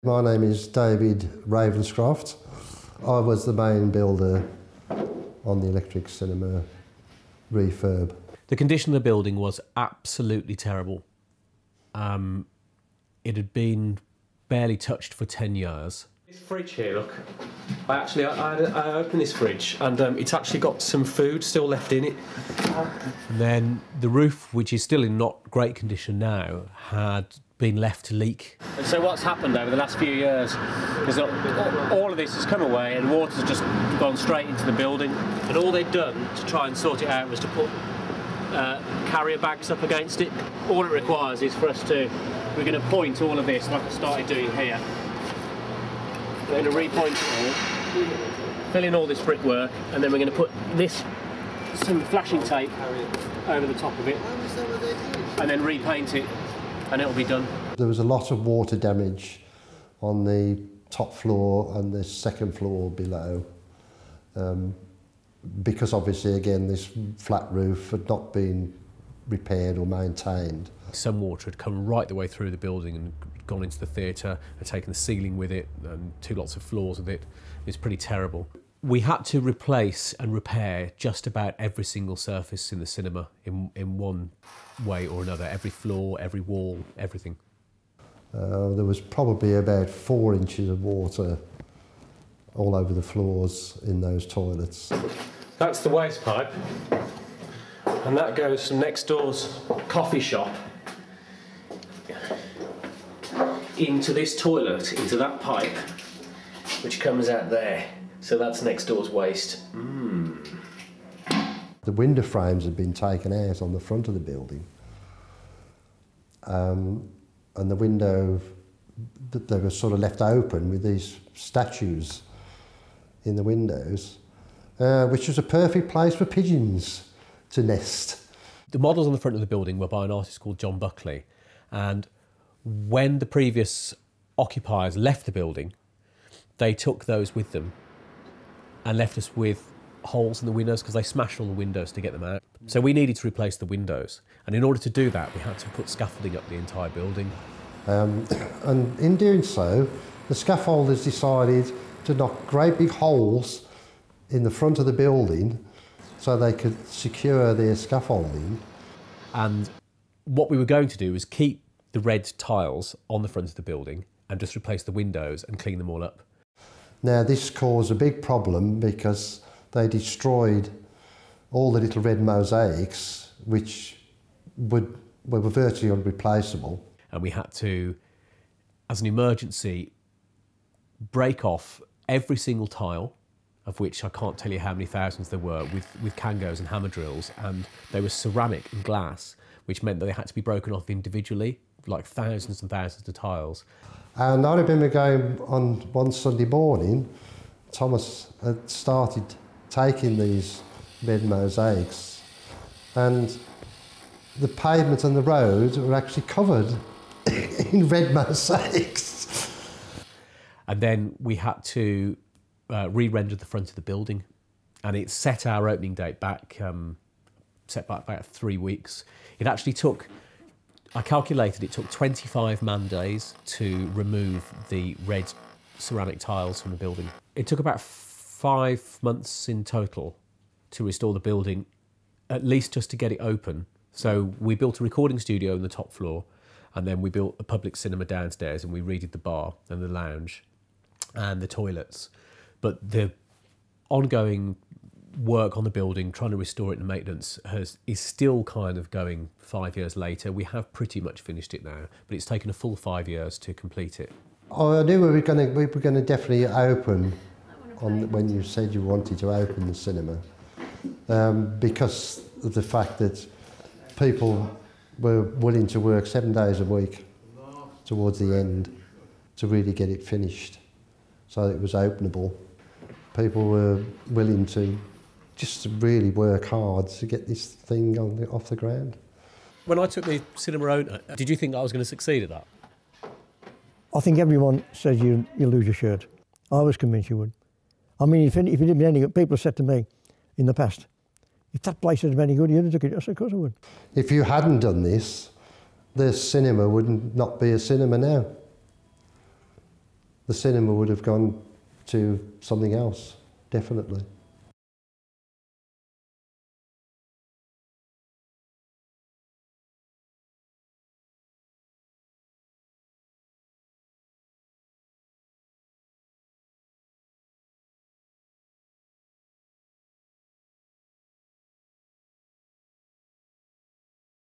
My name is David Ravenscroft. I was the main builder on the electric cinema refurb. The condition of the building was absolutely terrible. It had been barely touched for 10 years. This fridge here, look. I opened this fridge and it's actually got some food still left in it. And then the roof, which is still in not great condition now, had been left to leak. And so what's happened over the last few years is that all of this has come away and water's just gone straight into the building. And all they'd done to try and sort it out was to put carrier bags up against it. All it requires is for us to, we're going to point all of this like I started doing here. We're going to repoint it all, fill in all this brickwork, and then we're going to put some flashing tape over the top of it, and then repaint it, and it'll be done. There was a lot of water damage on the top floor and the second floor below, because obviously, again, this flat roof had not been repaired or maintained. Some water had come right the way through the building and gone into the theatre and taken the ceiling with it and two lots of floors with it. It's pretty terrible. We had to replace and repair just about every single surface in the cinema in one way or another. Every floor, every wall, everything. There was probably about 4 inches of water all over the floors in those toilets. That's the waste pipe, and that goes from next door's coffee shop into this toilet, into that pipe, which comes out there. So that's next door's waste. The window frames had been taken out on the front of the building. And the window, they were sort of left open with these statues in the windows, which was a perfect place for pigeons to nest. The models on the front of the building were by an artist called John Buckley, and when the previous occupiers left the building, they took those with them and left us with holes in the windows because they smashed all the windows to get them out. So we needed to replace the windows, and in order to do that we had to put scaffolding up the entire building. And in doing so, the scaffolders decided to knock great big holes in the front of the building so they could secure their scaffolding. And what we were going to do was keep the red tiles on the front of the building and just replace the windows and clean them all up. Now this caused a big problem because they destroyed all the little red mosaics, which were virtually unreplaceable. And we had to, as an emergency, break off every single tile, of which I can't tell you how many thousands there were, with Kangos and hammer drills, and they were ceramic and glass, which meant that they had to be broken off individually, like thousands and thousands of tiles. And I remember going on one Sunday morning, Thomas had started taking these red mosaics, and the pavement and the road were actually covered in red mosaics. And then we had to re-render the front of the building, and it set our opening date back, set back about 3 weeks. It actually took, I calculated it took 25 man days to remove the red ceramic tiles from the building. It took about 5 months in total to restore the building, at least just to get it open. So we built a recording studio on the top floor, and then we built a public cinema downstairs, and we redid the bar and the lounge and the toilets. But the ongoing work on the building, trying to restore it and maintenance, is still kind of going 5 years later. We have pretty much finished it now, but it's taken a full 5 years to complete it. Oh, I knew we were going to definitely open when you said you wanted to open the cinema, because of the fact that people were willing to work 7 days a week towards the end to really get it finished, so it was openable. People were willing to just really work hard to get this thing off the ground. When I took the cinema owner, did you think I was going to succeed at that? I think everyone says you'll lose your shirt. I was convinced you would. I mean, if it didn't be any good, people have said to me in the past, if that place had been any good, you'd have took it. I said, of course I would. If you hadn't done this, the cinema would not be a cinema now. the cinema would have gone to something else, definitely.